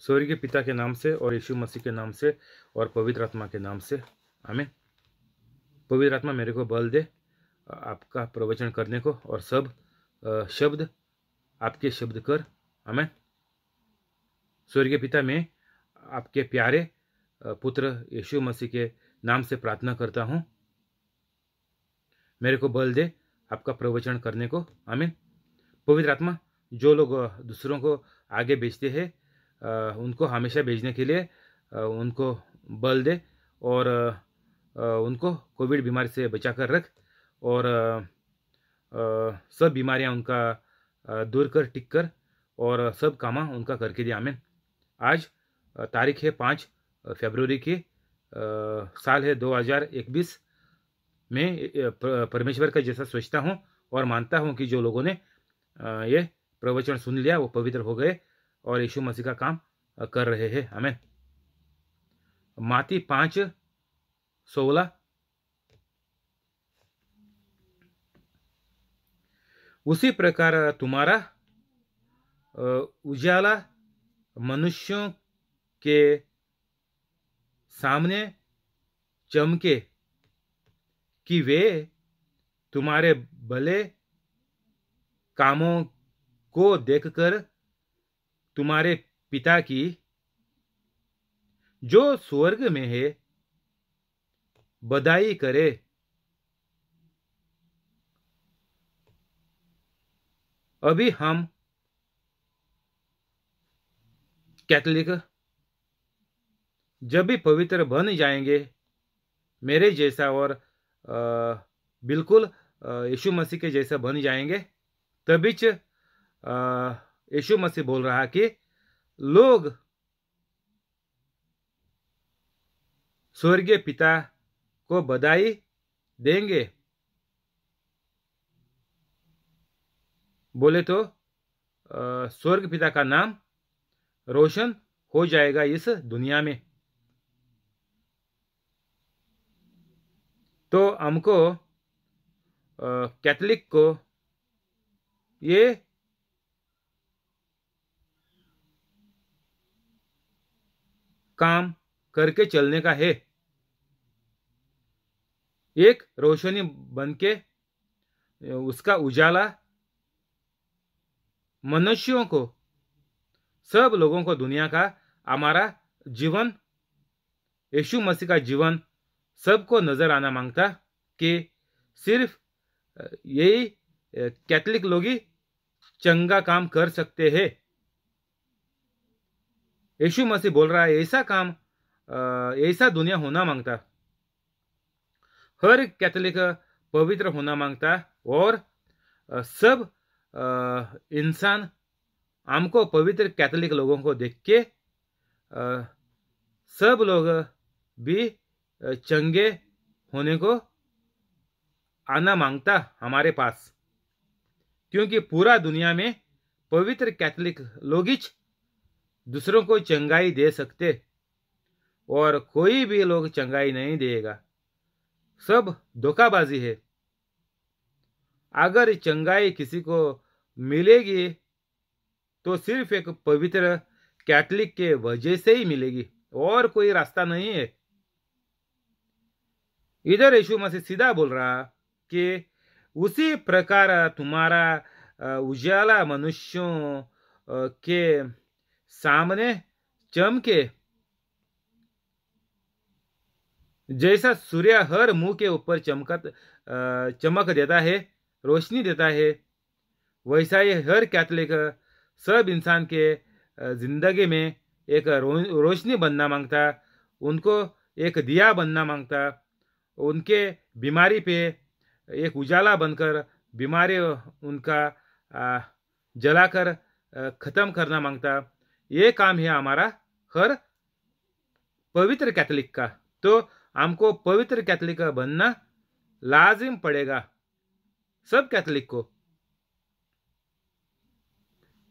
स्वर्गीय पिता के नाम से और यीशु मसीह के नाम से और पवित्र आत्मा के नाम से आमीन। पवित्र आत्मा मेरे को बल दे आपका प्रवचन करने को और सब शब्द आपके शब्द कर। आमीन। स्वर्गीय पिता, मैं आपके प्यारे पुत्र यीशु मसीह के नाम से प्रार्थना करता हूँ, मेरे को बल दे आपका प्रवचन करने को। आमीन। पवित्र आत्मा, जो लोग दूसरों को आगे भेजते हैं उनको हमेशा भेजने के लिए उनको बल दे और उनको कोविड बीमारी से बचा कर रख और सब बीमारियां उनका दूर कर, टिक कर और सब कामा उनका करके दिया। आमीन। आज तारीख है 5 फरवरी की, साल है 2021। मैं परमेश्वर का जैसा सोचता हूँ और मानता हूँ कि जो लोगों ने ये प्रवचन सुन लिया वो पवित्र हो गए और यीशु मसीह का काम कर रहे हैं। आमीन। माती 5:16, उसी प्रकार तुम्हारा उजाला मनुष्यों के सामने चमके कि वे तुम्हारे भले कामों को देखकर तुम्हारे पिता की जो स्वर्ग में है बधाई करे। अभी हम कैथोलिक जब भी पवित्र बन जाएंगे मेरे जैसा और बिल्कुल यीशु मसीह के जैसा बन जाएंगे, तभी यीशु मसीह बोल रहा कि लोग स्वर्गीय पिता को बधाई देंगे। बोले तो स्वर्ग पिता का नाम रोशन हो जाएगा इस दुनिया में। तो हमको कैथोलिक को ये काम करके चलने का है, एक रोशनी बनके उसका उजाला मनुष्यों को, सब लोगों को, दुनिया का हमारा जीवन, यीशु मसीह का जीवन सबको नजर आना मांगता कि सिर्फ यही कैथोलिक लोग ही चंगा काम कर सकते हैं। यीशु मसीह बोल रहा है ऐसा काम, ऐसा दुनिया होना मांगता, हर कैथोलिक पवित्र होना मांगता और सब इंसान हमको पवित्र कैथोलिक लोगों को देख के सब लोग भी चंगे होने को आना मांगता हमारे पास, क्योंकि पूरा दुनिया में पवित्र कैथोलिक लोग ही दूसरों को चंगाई दे सकते और कोई भी लोग चंगाई नहीं देगा, सब धोखाबाजी है। अगर चंगाई किसी को मिलेगी तो सिर्फ एक पवित्र कैथोलिक के वजह से ही मिलेगी और कोई रास्ता नहीं है। इधर यीशु मसीह सीधा बोल रहा कि उसी प्रकार तुम्हारा उजाला मनुष्यों के सामने चमके, जैसा सूर्य हर मुंह के ऊपर चमक देता है, रोशनी देता है, वैसा ही हर कैथोलिक सब इंसान के जिंदगी में एक रोशनी बनना मांगता, उनको एक दिया बनना मांगता, उनके बीमारी पे एक उजाला बनकर बीमारी उनका जलाकर खत्म करना मांगता। ये काम है हमारा हर पवित्र कैथोलिक का। तो हमको पवित्र कैथोलिक बनना लाजिम पड़ेगा, सब कैथोलिक को,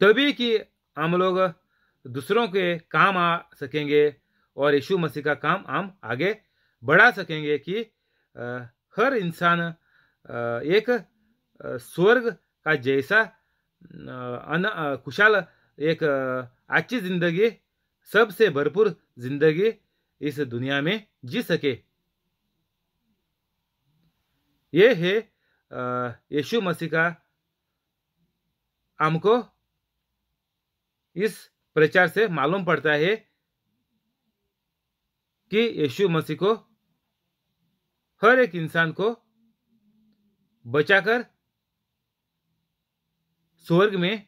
तभी कि हम लोग दूसरों के काम आ सकेंगे और यीशु मसीह का काम हम आगे बढ़ा सकेंगे कि हर इंसान एक स्वर्ग का जैसा खुशहाल एक अच्छी जिंदगी सबसे भरपूर जिंदगी इस दुनिया में जी सके। ये है यीशु मसीह का हमको इस प्रचार से मालूम पड़ता है कि यीशु मसीह को हर एक इंसान को बचाकर स्वर्ग में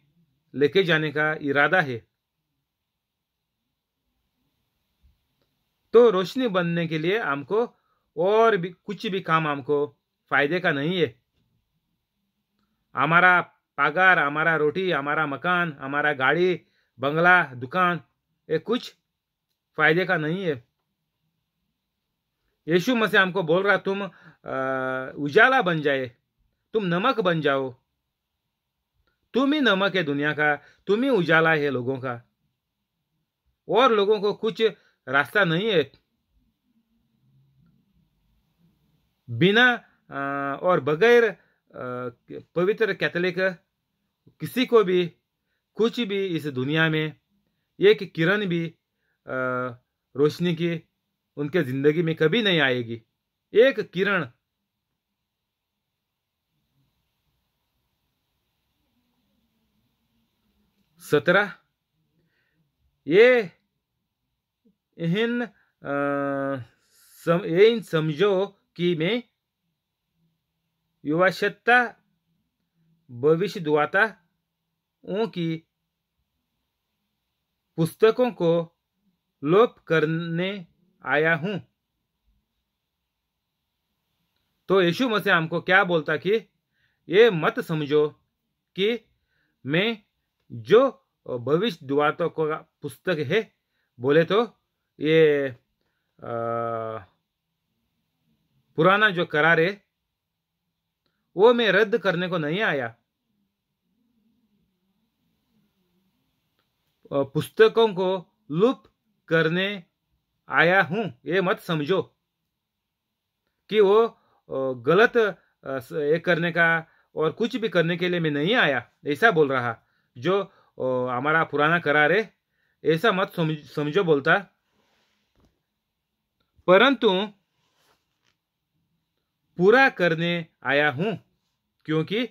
लेके जाने का इरादा है। तो रोशनी बनने के लिए हमको और भी कुछ भी काम हमको फायदे का नहीं है। हमारा पगार, हमारा रोटी, हमारा मकान, हमारा गाड़ी, बंगला, दुकान, ये कुछ फायदे का नहीं है। यीशु मसीह हमको बोल रहा, तुम उजाला बन जाए, तुम नमक बन जाओ। तुम ही नमक है दुनिया का, तुम ही उजाला है लोगों का। और लोगों को कुछ रास्ता नहीं है। बिना और बगैर पवित्र कैथोलिक किसी को भी कुछ भी इस दुनिया में एक किरण भी रोशनी की उनके जिंदगी में कभी नहीं आएगी। एक किरण। सत्रह, ये इन समझो कि मैं युवाशक्ता भविष्य दुआता की पुस्तकों को लोप करने आया हूं। तो यीशु मसीह हमको क्या बोलता कि ये मत समझो कि मैं जो भविष्य दुआतों का पुस्तक है, बोले तो ये पुराना जो करार है वो मैं रद्द करने को नहीं आया। पुस्तकों को लुप करने आया हूं। ये मत समझो कि वो गलत ये करने का और कुछ भी करने के लिए मैं नहीं आया, ऐसा बोल रहा। जो हमारा पुराना करार है ऐसा मत समझो बोलता, परंतु पूरा करने आया हूं। क्योंकि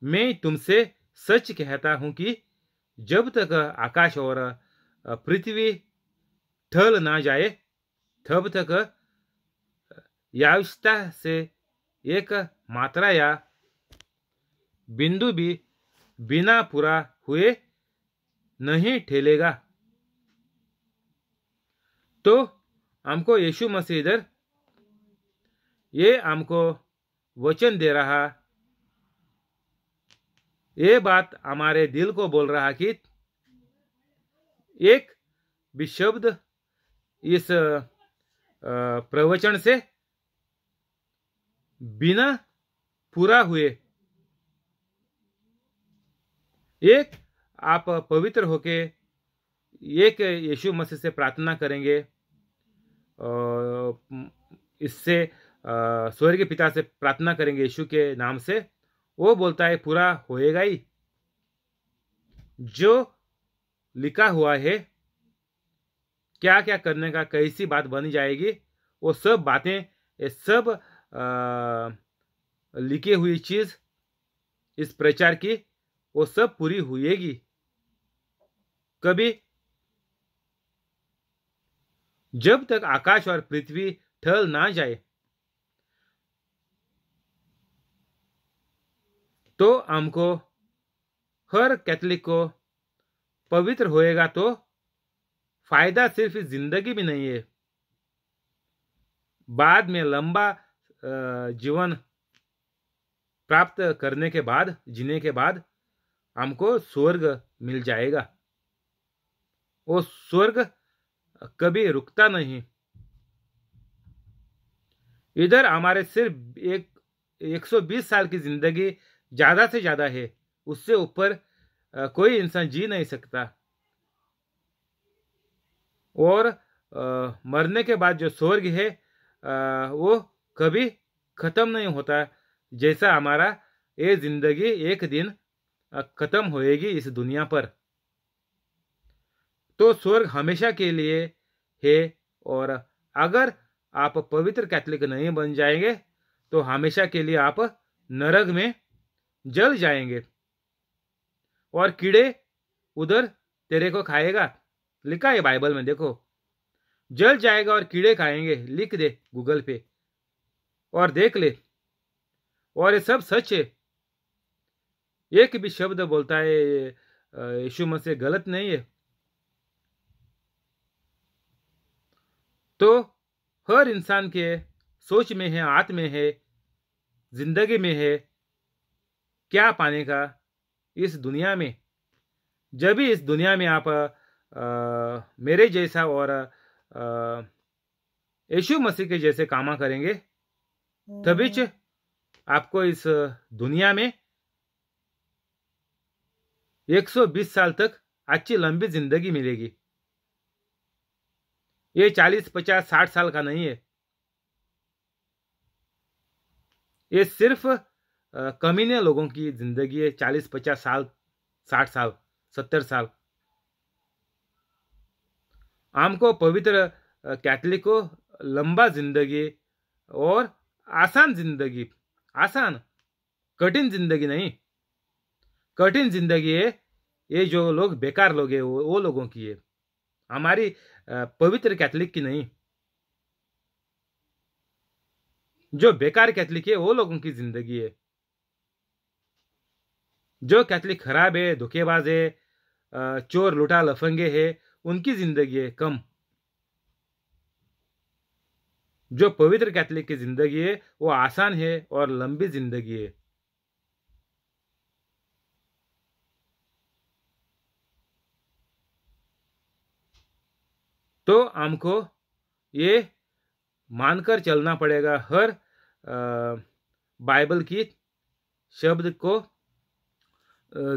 मैं तुमसे सच कहता हूं कि जब तक आकाश और पृथ्वी टल ना जाए तब तक याविष्ता से एक मात्रा या बिंदु भी बिना पूरा हुए नहीं ठहरेगा। तो हमको यीशु मसीह इधर ये हमको वचन दे रहा, ये बात हमारे दिल को बोल रहा कि एक भी शब्द इस प्रवचन से बिना पूरा हुए एक आप पवित्र होके एक यीशु मसीह से प्रार्थना करेंगे, इससे स्वर्गीय पिता से प्रार्थना करेंगे यीशु के नाम से, वो बोलता है पूरा होएगा ही। जो लिखा हुआ है क्या क्या करने का कैसी बात बन जाएगी, वो सब बातें, ये सब लिखी हुई चीज इस प्रचार की वो सब पूरी हुएगी। कभी जब तक आकाश और पृथ्वी टल ना जाए तो हमको हर कैथोलिक को पवित्र होएगा तो फायदा सिर्फ इस जिंदगी में नहीं है, बाद में लंबा जीवन प्राप्त करने के बाद, जीने के बाद हमको स्वर्ग मिल जाएगा। वो स्वर्ग कभी रुकता नहीं। इधर हमारे सिर्फ 120 साल की जिंदगी ज्यादा से ज्यादा है, उससे ऊपर कोई इंसान जी नहीं सकता। और मरने के बाद जो स्वर्ग है वो कभी खत्म नहीं होता। जैसा हमारा ये जिंदगी एक दिन खत्म होएगी इस दुनिया पर। तो स्वर्ग हमेशा के लिए है, और अगर आप पवित्र कैथोलिक नहीं बन जाएंगे तो हमेशा के लिए आप नरक में जल जाएंगे, और कीड़े उधर तेरे को खाएगा। लिखा है बाइबल में, देखो, जल जाएगा और कीड़े खाएंगे। लिख दे गूगल पे और देख ले, और ये सब सच है। एक भी शब्द बोलता है यीशु मसीह गलत नहीं है। तो हर इंसान के सोच में है, आत्म में है, जिंदगी में है क्या पाने का इस दुनिया में। जब भी इस दुनिया में आप मेरे जैसा और यीशु मसीह के जैसे कामा करेंगे, तभी आपको इस दुनिया में 120 साल तक अच्छी लंबी जिंदगी मिलेगी। ये 40, 50, 60 साल का नहीं है। ये सिर्फ कमीने लोगों की जिंदगी है। 40, 50 साल, 60 साल, 70 साल। हमको पवित्र कैथोलिक को लंबा जिंदगी और आसान जिंदगी, आसान, कठिन जिंदगी नहीं। कठिन जिंदगी है ये जो लोग बेकार लोग हैं वो लोगों की है, हमारी पवित्र कैथोलिक की नहीं। जो बेकार कैथोलिक है वो लोगों की जिंदगी है। जो कैथोलिक खराब है, धोखेबाज है, चोर लुटा लफंगे है, उनकी जिंदगी है कम। जो पवित्र कैथोलिक की जिंदगी है वो आसान है और लंबी जिंदगी है। तो हमको ये मानकर चलना पड़ेगा, हर बाइबल की शब्द को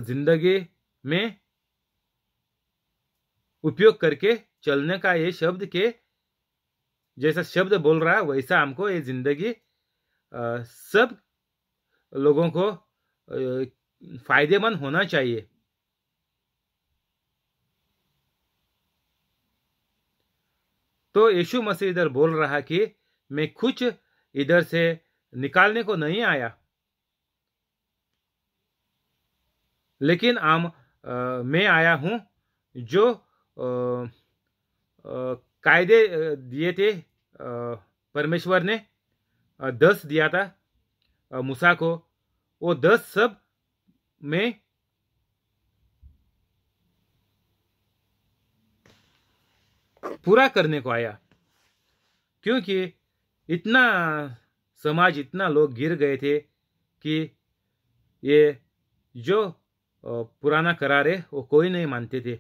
जिंदगी में उपयोग करके चलने का। ये शब्द के जैसा शब्द बोल रहा है वैसा हमको ये जिंदगी सब लोगों को फायदेमंद होना चाहिए। तो यीशु मसीह इधर बोल रहा कि मैं कुछ इधर से निकालने को नहीं आया, लेकिन मैं आया हूं जो कायदे दिए थे परमेश्वर ने, 10 दिया था मूसा को, वो 10 सब में पूरा करने को आया। क्योंकि इतना समाज, इतना लोग गिर गए थे कि ये जो पुराना करार है वो कोई नहीं मानते थे।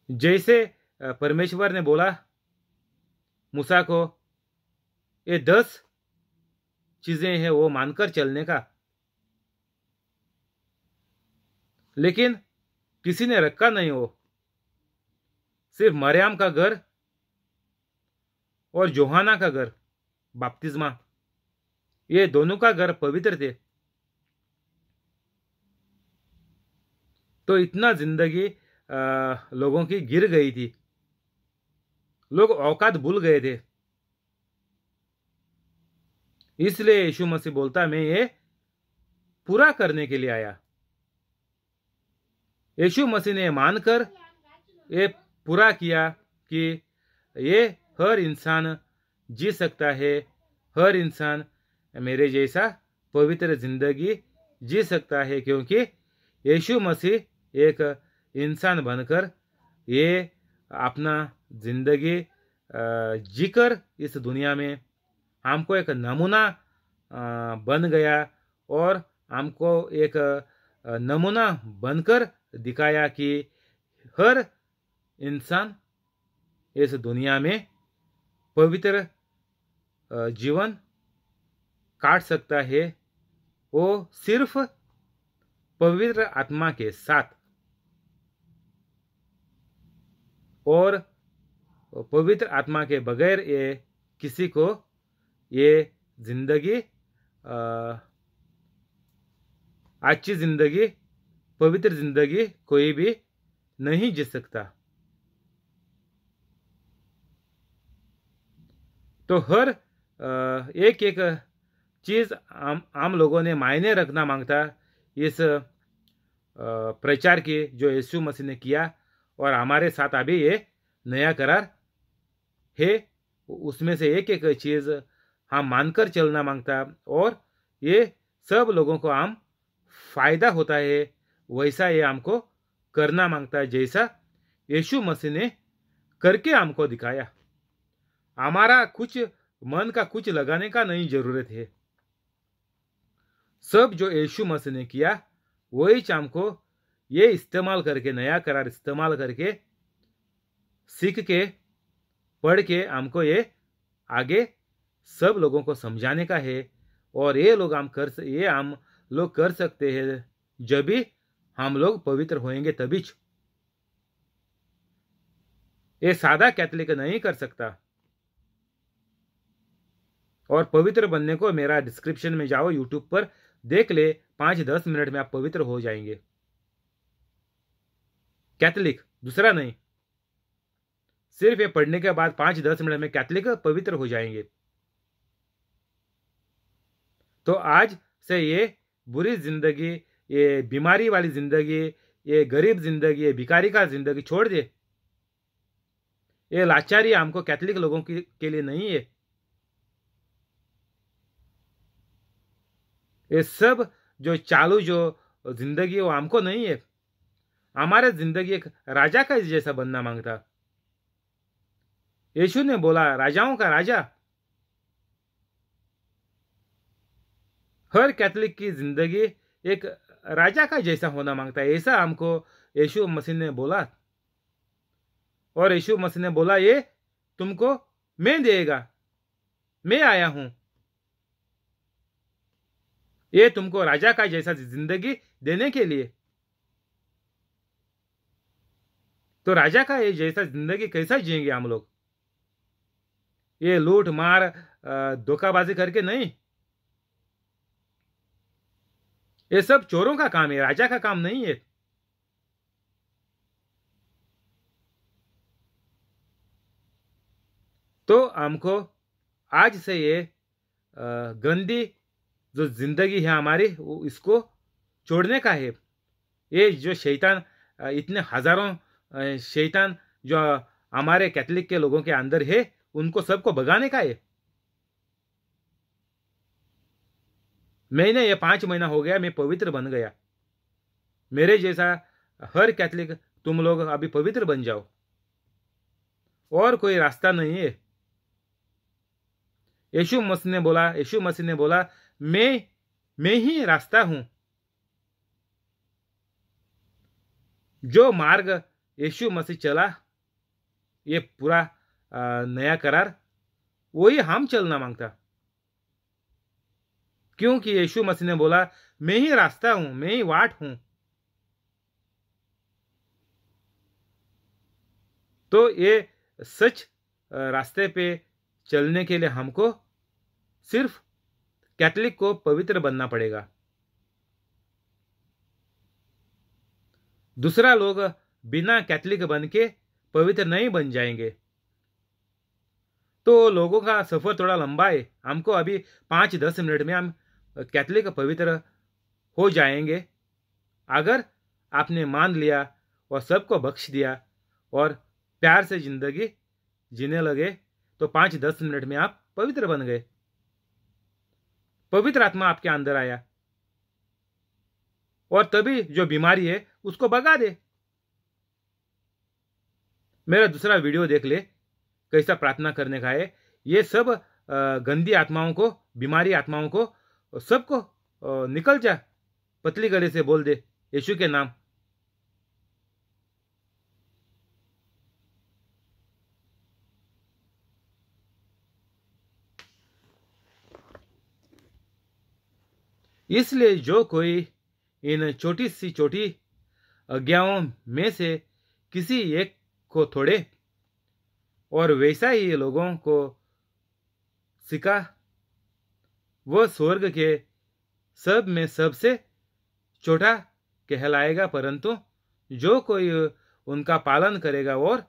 जैसे परमेश्वर ने बोला मूसा को ये 10 चीजें हैं वो मानकर चलने का, लेकिन किसी ने रखा नहीं। वो सिर्फ मरियम का घर और जोहाना का घर बपतिस्मा, ये दोनों का घर पवित्र थे। तो इतना जिंदगी लोगों की गिर गई थी, लोग औकात भूल गए थे। इसलिए यीशु मसीह बोलता मैं ये पूरा करने के लिए आया। यीशु मसीह ने मानकर ये पूरा किया कि ये हर इंसान जी सकता है, हर इंसान मेरे जैसा पवित्र जिंदगी जी सकता है, क्योंकि यीशु मसीह एक इंसान बनकर ये अपना जिंदगी जीकर इस दुनिया में हमको एक नमूना बन गया, और हमको एक नमूना बनकर दिखाया कि हर इंसान इस दुनिया में पवित्र जीवन काट सकता है, वो सिर्फ पवित्र आत्मा के साथ। और पवित्र आत्मा के बगैर ये किसी को ये जिंदगी, अच्छी जिंदगी, पवित्र जिंदगी कोई भी नहीं जीत सकता। तो हर एक एक चीज आम लोगों ने मायने रखना मांगता इस प्रचार की जो यीशु मसीह ने किया, और हमारे साथ अभी ये नया करार है, उसमें से एक एक चीज हम मानकर चलना मांगता, और ये सब लोगों को आम फायदा होता है, वैसा ये हमको करना मांगता है जैसा यीशु मसीह ने करके हमको दिखाया। हमारा कुछ मन का कुछ लगाने का नहीं जरूरत है, सब जो यीशु मसीह ने किया वही हमको ये इस्तेमाल करके, नया करार इस्तेमाल करके, सीख के, पढ़ के हमको ये आगे सब लोगों को समझाने का है। और ये हम लोग कर सकते हैं जब भी हम लोग पवित्र होएंगे, तभी। ये सादा कैथोलिक नहीं कर सकता। और पवित्र बनने को मेरा डिस्क्रिप्शन में जाओ, यूट्यूब पर देख ले, 5-10 मिनट में आप पवित्र हो जाएंगे। कैथोलिक, दूसरा नहीं, सिर्फ ये पढ़ने के बाद 5-10 मिनट में कैथोलिक पवित्र हो जाएंगे। तो आज से ये बुरी जिंदगी, ये बीमारी वाली जिंदगी, ये गरीब जिंदगी, ये भिखारी का जिंदगी छोड़ दे। ये लाचारी हमको कैथोलिक लोगों के लिए नहीं है। ये सब जो चालू जो जिंदगी है वो हमको नहीं है। हमारे जिंदगी एक राजा का जैसा बनना मांगता। यीशु ने बोला राजाओं का राजा। हर कैथोलिक की जिंदगी एक राजा का जैसा होना मांगता है, ऐसा हमको यीशु मसीह ने बोला। और यीशु मसीह ने बोला ये तुमको मैं देगा, मैं आया हूं ये तुमको राजा का जैसा जिंदगी देने के लिए। तो राजा का ये जैसा जिंदगी कैसा जिएंगे हम लोग? ये लूट मार धोखाबाजी करके नहीं। ये सब चोरों का काम है, राजा का काम नहीं है। तो हमको आज से ये गंदी जो जिंदगी है हमारी, इसको छोड़ने का है। ये जो शैतान, इतने हजारों शैतान जो हमारे कैथोलिक के लोगों के अंदर है, उनको सबको भगाने का है। मैंने ये 5 महीना हो गया, मैं पवित्र बन गया। मेरे जैसा हर कैथोलिक तुम लोग अभी पवित्र बन जाओ, और कोई रास्ता नहीं है। यीशु मसीह ने बोला मैं ही रास्ता हूं। जो मार्ग यीशु मसीह चला, ये पूरा नया करार, वही हम चलना मांगता। क्योंकि यीशु मसीह ने बोला मैं ही रास्ता हूं, मैं ही वाट हूं। तो ये सच रास्ते पे चलने के लिए हमको सिर्फ कैथोलिक को पवित्र बनना पड़ेगा। दूसरा लोग बिना कैथोलिक बन के पवित्र नहीं बन जाएंगे। तो लोगों का सफर थोड़ा लंबा है। हमको अभी 5-10 मिनट में हम कैथोलिक पवित्र हो जाएंगे। अगर आपने मान लिया और सबको बख्श दिया और प्यार से जिंदगी जीने लगे, तो 5-10 मिनट में आप पवित्र बन गए। पवित्र आत्मा आपके अंदर आया, और तभी जो बीमारी है उसको भगा दे। मेरा दूसरा वीडियो देख ले, कैसा प्रार्थना करने का है। ये सब गंदी आत्माओं को, बीमारी आत्माओं को, सबको निकल जा, पतली गले से बोल दे यीशु के नाम। इसलिए जो कोई इन छोटी आज्ञाओं में से किसी एक को तोड़े और वैसा ही लोगों को सिखा, वह स्वर्ग के सब में सबसे छोटा कहलाएगा। परंतु जो कोई उनका पालन करेगा और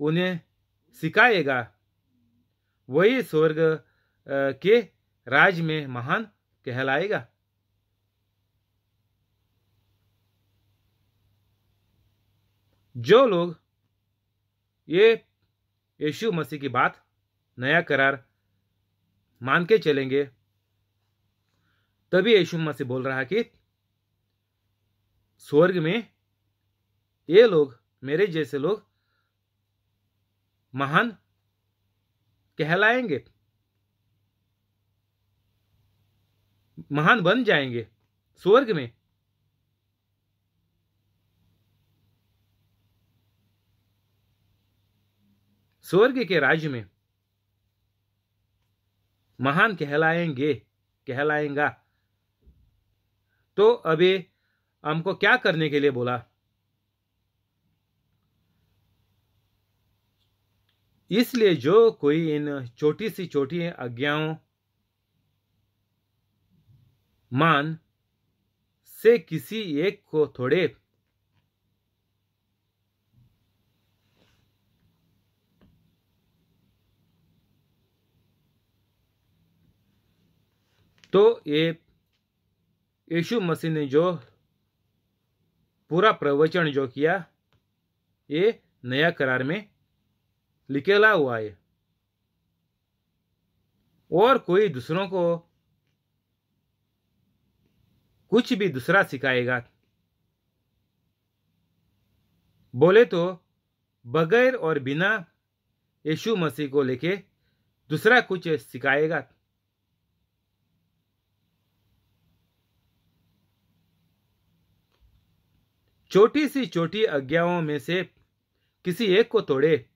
उन्हें सिखाएगा, वही स्वर्ग के राज में महान कहलाएगा। जो लोग ये यीशु मसीह की बात, नया करार मान के चलेंगे, तभी यीशु मसीह बोल रहा कि स्वर्ग में ये लोग, मेरे जैसे लोग महान कहलाएंगे, महान बन जाएंगे स्वर्ग में। स्वर्ग के राज्य में महान कहलाएंगे, कहलाएंगा। तो अभी हमको क्या करने के लिए बोला? इसलिए जो कोई इन छोटी सी छोटी आज्ञाओं मान से किसी एक को थोड़े तो ये यीशु मसीह ने जो पूरा प्रवचन जो किया, ये नया करार में लिखेला हुआ है। और कोई दूसरों को कुछ भी दूसरा सिखाएगा, बोले तो बगैर और बिना यीशु मसीह को लेके दूसरा कुछ सिखाएगा, छोटी सी छोटी आज्ञाओं में से किसी एक को तोड़े,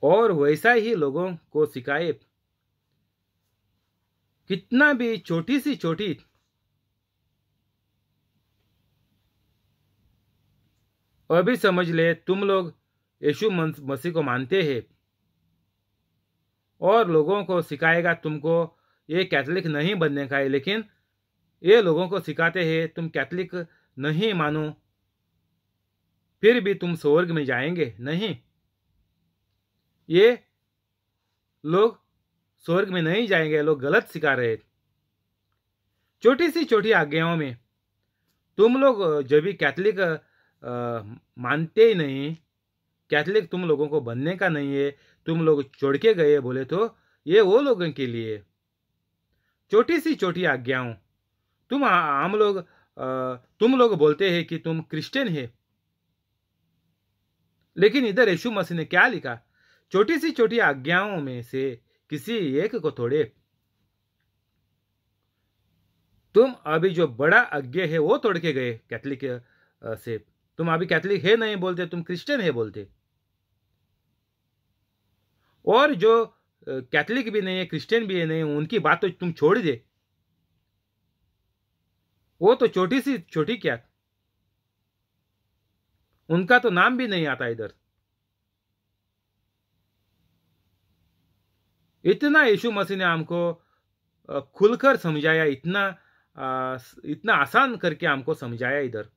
और वैसा ही लोगों को सिखाए। कितना भी छोटी सी छोटी अभी समझ ले, तुम लोग यीशु मसीह को मानते हैं और लोगों को सिखाएगा तुमको ये कैथोलिक नहीं बनने का है, लेकिन ये लोगों को सिखाते हैं तुम कैथोलिक नहीं मानो, फिर भी तुम स्वर्ग में जाएंगे नहीं। ये लोग स्वर्ग में नहीं जाएंगे, लोग गलत सिखा रहे। छोटी सी छोटी आज्ञाओं में तुम लोग जब भी कैथोलिक मानते ही नहीं, कैथोलिक तुम लोगों को बनने का नहीं है, तुम लोग छोड़ के गए बोले तो ये वो लोगों के लिए छोटी सी छोटी आज्ञाओं। तुम लोग बोलते हैं कि तुम क्रिश्चियन है, लेकिन इधर यीशु मसीह ने क्या लिखा? छोटी सी छोटी आज्ञाओं में से किसी एक को तोड़े। तुम अभी जो बड़ा आज्ञा है वो तोड़ के गए कैथोलिक से। तुम अभी कैथोलिक है नहीं बोलते, तुम क्रिश्चियन है बोलते। और जो कैथोलिक भी नहीं है, क्रिश्चियन भी है नहीं, उनकी बात तो तुम छोड़ दे। वो तो छोटी सी छोटी क्या, उनका तो नाम भी नहीं आता इधर। इतना यीशु मसीह ने हमको खुलकर समझाया, इतना आसान करके हमको समझाया। इधर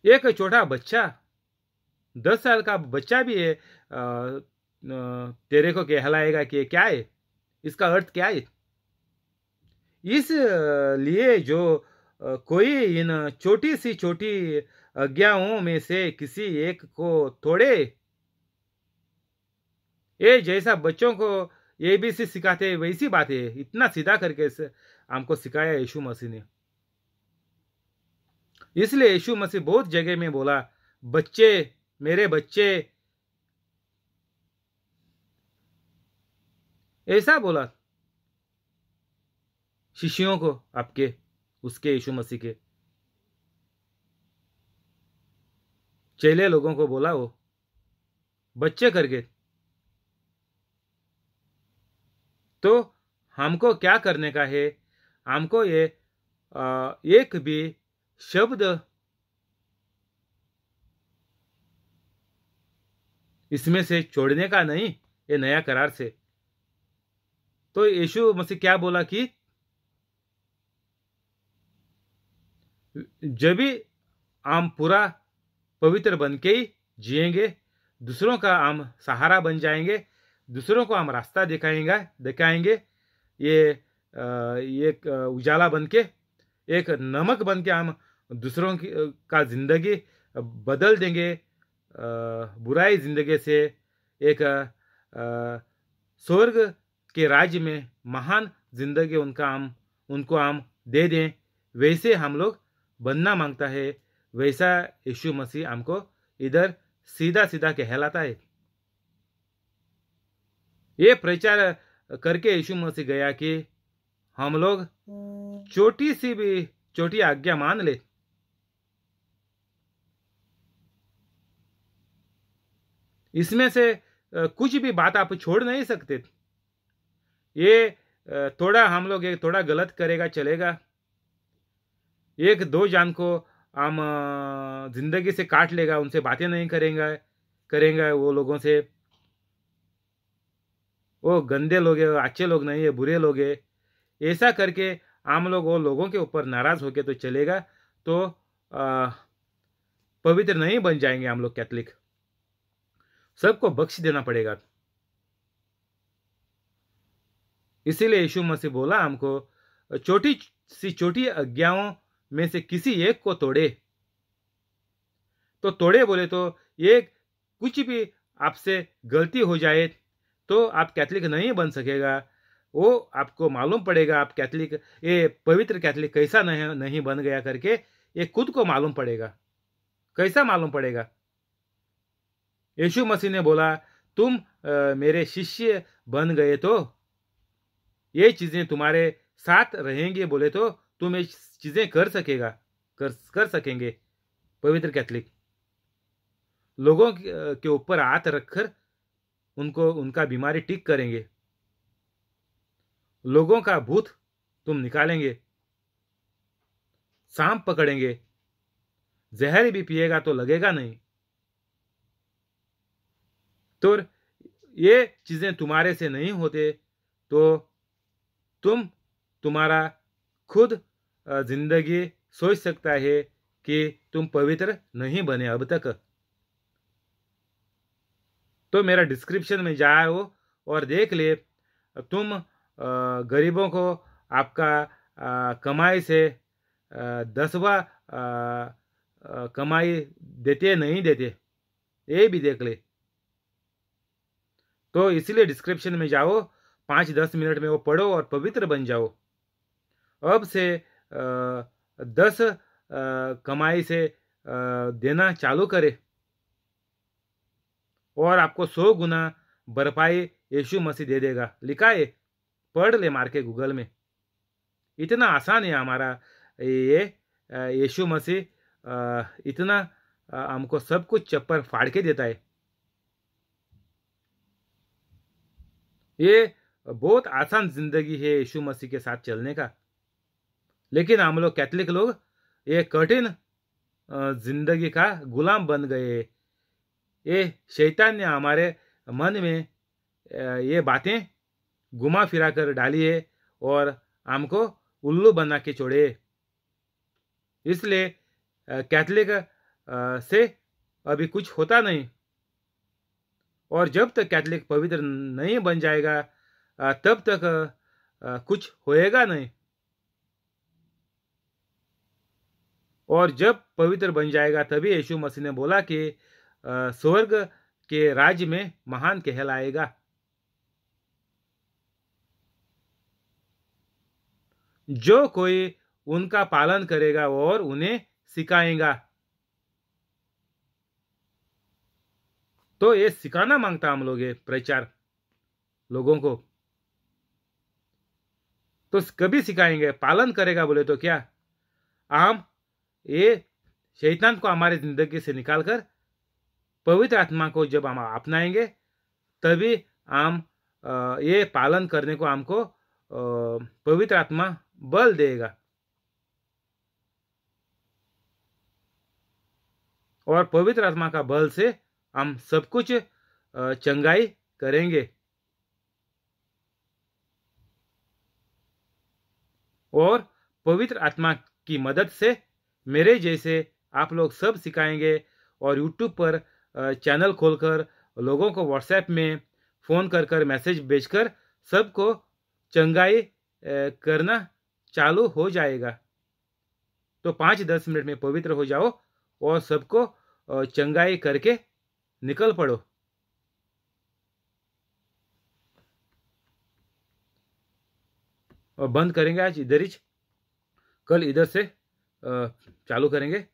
एक छोटा बच्चा, 10 साल का बच्चा भी है, तेरे को कहलाएगा कि क्या है, इसका अर्थ क्या है। इस लिए जो कोई इन छोटी सी छोटी आज्ञाओं में से किसी एक को तोड़े, ये जैसा बच्चों को ABC सिखाते वैसी बात है, इतना सीधा करके हमको सिखाया यीशु मसीह ने। इसलिए यीशु मसीह बहुत जगह में बोला, बच्चे, मेरे बच्चे, ऐसा बोला शिष्यों को, आपके उसके यीशु मसीह के चेले लोगों को बोला, वो बच्चे करके। तो हमको क्या करने का है? हमको ये एक भी शब्द इसमें से छोड़ने का नहीं, ये नया करार से। तो यीशु मसीह क्या बोला कि जब भी हम पूरा पवित्र बन के ही जिएंगे, दूसरों का हम सहारा बन जाएंगे, दूसरों को हम रास्ता दिखाएंगे। ये एक उजाला बन के, एक नमक बन के हम दूसरों की का जिंदगी बदल देंगे। बुराई जिंदगी से एक स्वर्ग के राज्य में महान जिंदगी उनको हम दे दें। वैसे हम लोग बनना मांगता है, वैसा यीशु मसीह हमको इधर सीधा सीधा कहलाता है। ये प्रचार करके यीशु मसीह गया कि हम लोग छोटी आज्ञा मान ले। इसमें से कुछ भी बात आप छोड़ नहीं सकते। ये थोड़ा हम लोग एक थोड़ा गलत करेगा चलेगा, एक दो जान को हम जिंदगी से काट लेगा, उनसे बातें नहीं करेंगे वो लोगों से। वो गंदे लोग है, अच्छे लोग नहीं है, बुरे लोग है। ऐसा करके हम लोग वो लोगों के ऊपर नाराज होके तो चलेगा, तो पवित्र नहीं बन जाएंगे हम लोग कैथलिक। सबको बख्श देना पड़ेगा। इसीलिए यीशु मसीह बोला हमको छोटी आज्ञाओं में से किसी एक को तोड़े। तो तोड़े बोले तो ये कुछ भी आपसे गलती हो जाए तो आप कैथलिक नहीं बन सकेगा। वो आपको मालूम पड़ेगा आप कैथलिक, ये पवित्र कैथलिक कैसा नहीं बन गया करके ये खुद को मालूम पड़ेगा। कैसा मालूम पड़ेगा? यीशु मसीह ने बोला तुम मेरे शिष्य बन गए तो ये चीजें तुम्हारे साथ रहेंगे, बोले तो तुम ये चीजें कर सकेंगे। पवित्र कैथलिक लोगों के ऊपर हाथ रखकर उनका बीमारी ठीक करेंगे, लोगों का भूत तुम निकालेंगे, सांप पकड़ेंगे, जहर भी पिएगा तो लगेगा नहीं। तो ये चीजें तुम्हारे से नहीं होते तो तुम्हारा खुद जिंदगी सोच सकता है कि तुम पवित्र नहीं बने अब तक। तो मेरा डिस्क्रिप्शन में जाओ और देख ले, तुम गरीबों को आपका कमाई से 10वां कमाई देते नहीं देते, ये भी देख ले। तो इसलिए डिस्क्रिप्शन में जाओ, 5-10 मिनट में वो पढ़ो और पवित्र बन जाओ। अब से 10 कमाई से देना चालू करे और आपको 100 गुना भरपाई यीशु मसीह दे देगा। लिखा है, पढ़ ले मार के गूगल में। इतना आसान है हमारा ये यीशु मसीह इतना हमको सब कुछ चप्पर फाड़ के देता है। ये बहुत आसान जिंदगी है यीशु मसीह के साथ चलने का। लेकिन हम लोग कैथलिक लोग ये कठिन जिंदगी का गुलाम बन गए। ये शैतान ने हमारे मन में ये बातें घुमा फिरा कर डाली है और हमको उल्लू बना के छोड़े। इसलिए कैथलिक से अभी कुछ होता नहीं, और जब तक कैथलिक पवित्र नहीं बन जाएगा तब तक कुछ होएगा नहीं। और जब पवित्र बन जाएगा तभी यीशु मसीह ने बोला कि स्वर्ग के राज्य में महान कहलाएगा। जो कोई उनका पालन करेगा और उन्हें सिखाएगा। तो ये सिखाना मांगता हम लोग, ये प्रचार लोगों को तो कभी सिखाएंगे, पालन करेगा बोले तो क्या? हम ये शैतान को हमारी जिंदगी से निकालकर पवित्र आत्मा को जब हम अपनाएंगे तभी हम ये पालन करने को हमको पवित्र आत्मा बल देगा। और पवित्र आत्मा का बल से हम सब कुछ चंगाई करेंगे और पवित्र आत्मा की मदद से मेरे जैसे आप लोग सब सिखाएंगे और यूट्यूब पर चैनल खोलकर लोगों को व्हाट्सएप में फ़ोन कर कर मैसेज भेजकर सबको चंगाई करना चालू हो जाएगा। तो 5-10 मिनट में पवित्र हो जाओ और सबको चंगाई करके निकल पड़ो। और बंद करेंगे आज इधर ही, कल इधर से चालू करेंगे।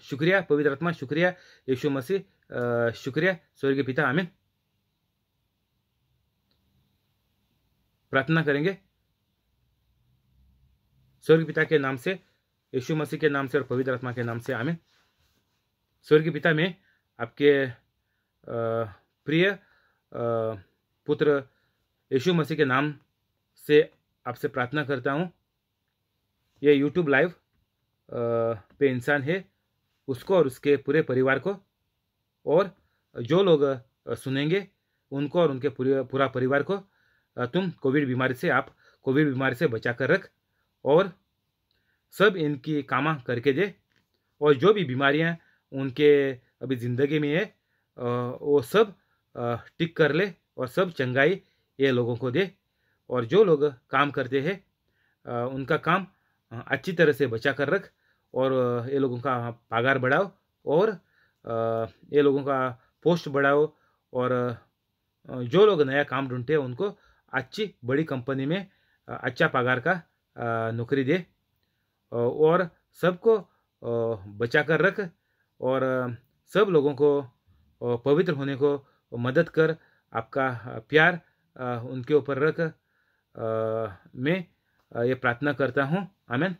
शुक्रिया पवित्र आत्मा, शुक्रिया यीशु मसीह, शुक्रिया स्वर्गीय पिता, आमीन। प्रार्थना करेंगे स्वर्गीय पिता के नाम से, यीशु मसीह के नाम से और पवित्र आत्मा के नाम से, आमीन। स्वर्गीय पिता, मैं आपके प्रिय पुत्र यीशु मसीह के नाम से आपसे प्रार्थना करता हूँ। ये यूट्यूब लाइव पे इंसान है, उसको और उसके पूरे परिवार को, और जो लोग सुनेंगे उनको और उनके पूरा परिवार को तुम कोविड बीमारी से बचा कर रख और सब इनकी कामा करके दे। और जो भी बीमारियां उनके अभी ज़िंदगी में है वो सब ठीक कर ले और सब चंगाई ये लोगों को दे। और जो लोग काम करते हैं उनका काम अच्छी तरह से बचा कर रख और ये लोगों का पगार बढ़ाओ और ये लोगों का पोस्ट बढ़ाओ। और जो लोग नया काम ढूंढते हैं उनको अच्छी बड़ी कंपनी में अच्छा पगार का नौकरी दे और सबको बचा कर रख और सब लोगों को पवित्र होने को मदद कर। आपका प्यार उनके ऊपर रख। मैं ये प्रार्थना करता हूँ, आमीन।